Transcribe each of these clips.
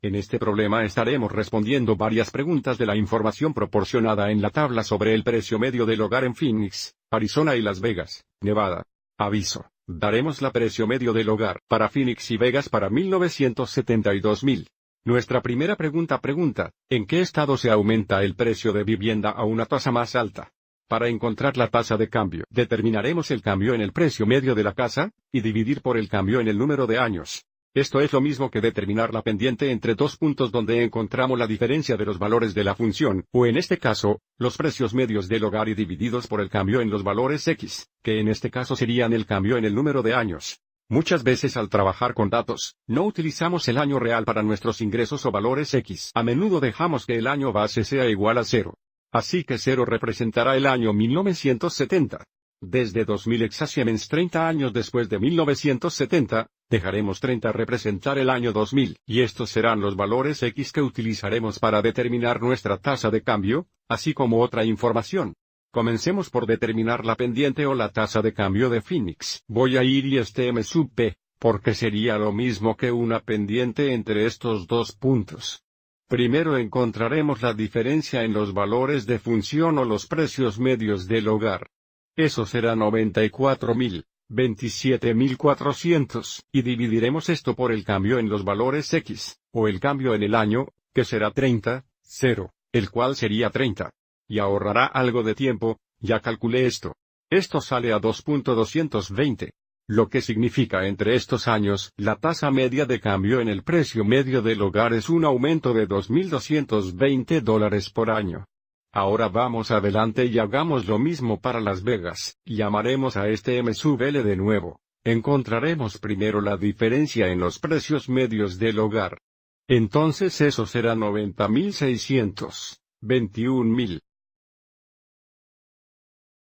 En este problema estaremos respondiendo varias preguntas de la información proporcionada en la tabla sobre el precio medio del hogar en Phoenix, Arizona y Las Vegas, Nevada. Aviso: daremos la precio medio del hogar para Phoenix y Vegas para 1972.000. Nuestra primera pregunta ¿en qué estado se aumenta el precio de vivienda a una tasa más alta? Para encontrar la tasa de cambio, determinaremos el cambio en el precio medio de la casa, y dividir por el cambio en el número de años. Esto es lo mismo que determinar la pendiente entre dos puntos donde encontramos la diferencia de los valores de la función, o en este caso, los precios medios del hogar y divididos por el cambio en los valores X, que en este caso serían el cambio en el número de años. Muchas veces al trabajar con datos, no utilizamos el año real para nuestros ingresos o valores X. A menudo dejamos que el año base sea igual a 0. Así que 0 representará el año 1970. Desde 2000 exactamente 30 años después de 1970, dejaremos 30 representar el año 2000, y estos serán los valores X que utilizaremos para determinar nuestra tasa de cambio, así como otra información. Comencemos por determinar la pendiente o la tasa de cambio de Phoenix. Voy a ir y M sub P, porque sería lo mismo que una pendiente entre estos dos puntos. Primero encontraremos la diferencia en los valores de función o los precios medios del hogar. Eso será 94.000, 27.400, y dividiremos esto por el cambio en los valores X, o el cambio en el año, que será 30, 0, el cual sería 30. Y ahorrará algo de tiempo, ya calculé esto. Esto sale a 2.220. Lo que significa entre estos años, la tasa media de cambio en el precio medio del hogar es un aumento de $2.220 por año. Ahora vamos adelante y hagamos lo mismo para Las Vegas. Llamaremos a M sub L de nuevo. Encontraremos primero la diferencia en los precios medios del hogar. Entonces eso será 90.600, 21.000.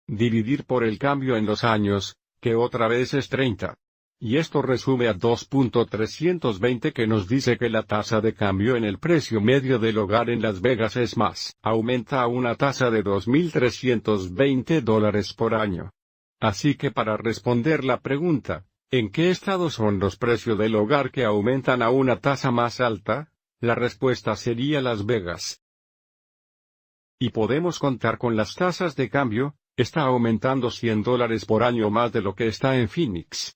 Dividir por el cambio en los años, que otra vez es 30. Y esto resume a 2.320 que nos dice que la tasa de cambio en el precio medio del hogar en Las Vegas es más. Aumenta a una tasa de $2.320 por año. Así que para responder la pregunta, ¿en qué estado son los precios del hogar que aumentan a una tasa más alta? La respuesta sería Las Vegas. Y podemos contar con las tasas de cambio. Está aumentando $100 por año más de lo que está en Phoenix.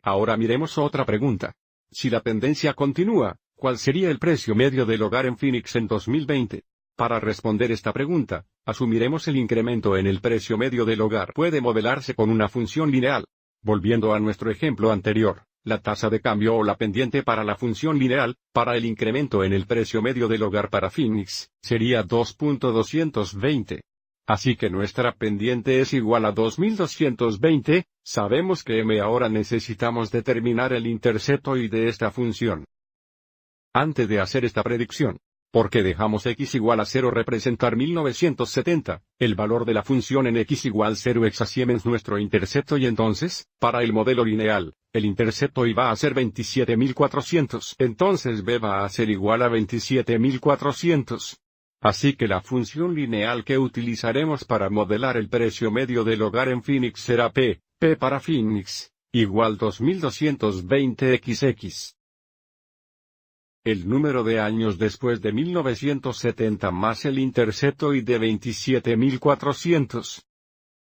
Ahora miremos otra pregunta. Si la tendencia continúa, ¿cuál sería el precio medio del hogar en Phoenix en 2020? Para responder esta pregunta, asumiremos el incremento en el precio medio del hogar puede modelarse con una función lineal. Volviendo a nuestro ejemplo anterior, la tasa de cambio o la pendiente para la función lineal, para el incremento en el precio medio del hogar para Phoenix, sería 2.220. Así que nuestra pendiente es igual a 2.220, sabemos que ahora necesitamos determinar el intercepto y de esta función. Antes de hacer esta predicción, ¿por qué dejamos X igual a 0 representar 1970, el valor de la función en X igual 0 es nuestro intercepto y entonces, para el modelo lineal, el intercepto iba a ser 27.400. Entonces B va a ser igual a 27.400. Así que la función lineal que utilizaremos para modelar el precio medio del hogar en Phoenix será P para Phoenix, igual 2220XX. El número de años después de 1970 más el intercepto y de 27.400.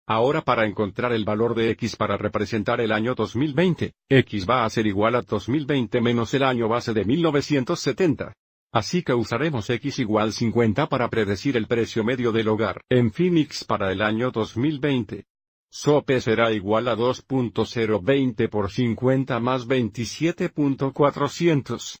Ahora para encontrar el valor de X para representar el año 2020, X va a ser igual a 2020 menos el año base de 1970. Así que usaremos X igual 50 para predecir el precio medio del hogar en Phoenix para el año 2020. P será igual a 2.020 por 50 más 27.400.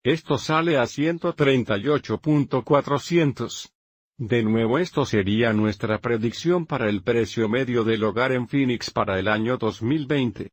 Esto sale a 138.400. De nuevo esto sería nuestra predicción para el precio medio del hogar en Phoenix para el año 2020.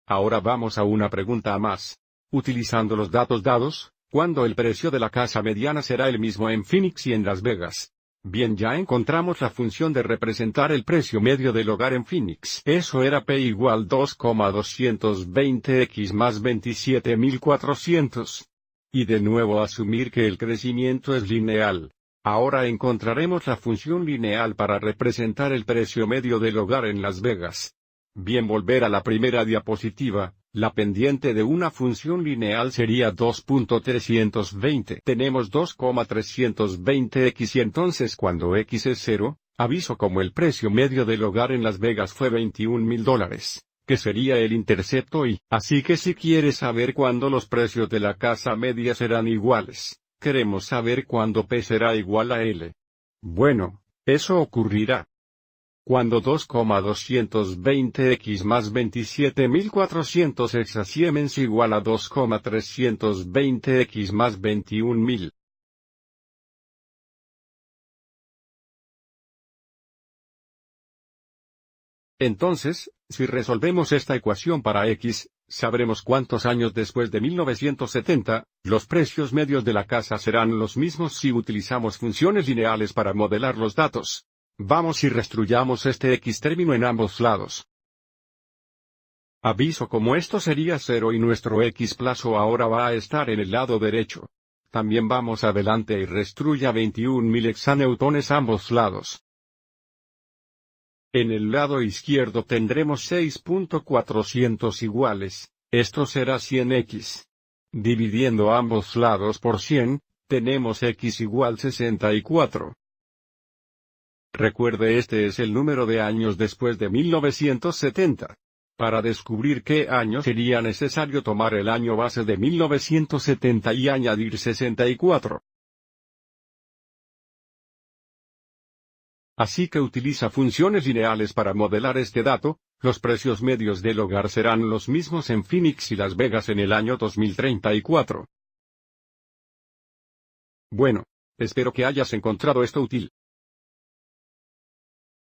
Ahora vamos a una pregunta más. Utilizando los datos dados, ¿cuándo el precio de la casa mediana será el mismo en Phoenix y en Las Vegas? Bien, ya encontramos la función de representar el precio medio del hogar en Phoenix. Eso era P igual 2.220x más 27.400. Y de nuevo asumir que el crecimiento es lineal. Ahora encontraremos la función lineal para representar el precio medio del hogar en Las Vegas. Bien, volver a la primera diapositiva, la pendiente de una función lineal sería 2.320. Tenemos 2,320x y entonces cuando x es 0, aviso como el precio medio del hogar en Las Vegas fue $21,000, que sería el intercepto y, así que si quieres saber cuándo los precios de la casa media serán iguales, queremos saber cuándo P será igual a L. Bueno, eso ocurrirá cuando 2,220x más 27.400 Siemens igual a 2,320x más 21.000. Entonces, si resolvemos esta ecuación para x, sabremos cuántos años después de 1970, los precios medios de la casa serán los mismos si utilizamos funciones lineales para modelar los datos. Vamos y restruyamos este x término en ambos lados. Aviso como esto sería 0 y nuestro x plazo ahora va a estar en el lado derecho. También vamos adelante y restruya 21.000 hexanewtones ambos lados. En el lado izquierdo tendremos 6.400 iguales, esto será 100x. Dividiendo ambos lados por 100, tenemos x igual 64. Recuerde, este es el número de años después de 1970. Para descubrir qué año sería necesario tomar el año base de 1970 y añadir 64. Así que utiliza funciones lineales para modelar este dato. Los precios medios del hogar serán los mismos en Phoenix y Las Vegas en el año 2034. Bueno, espero que hayas encontrado esto útil.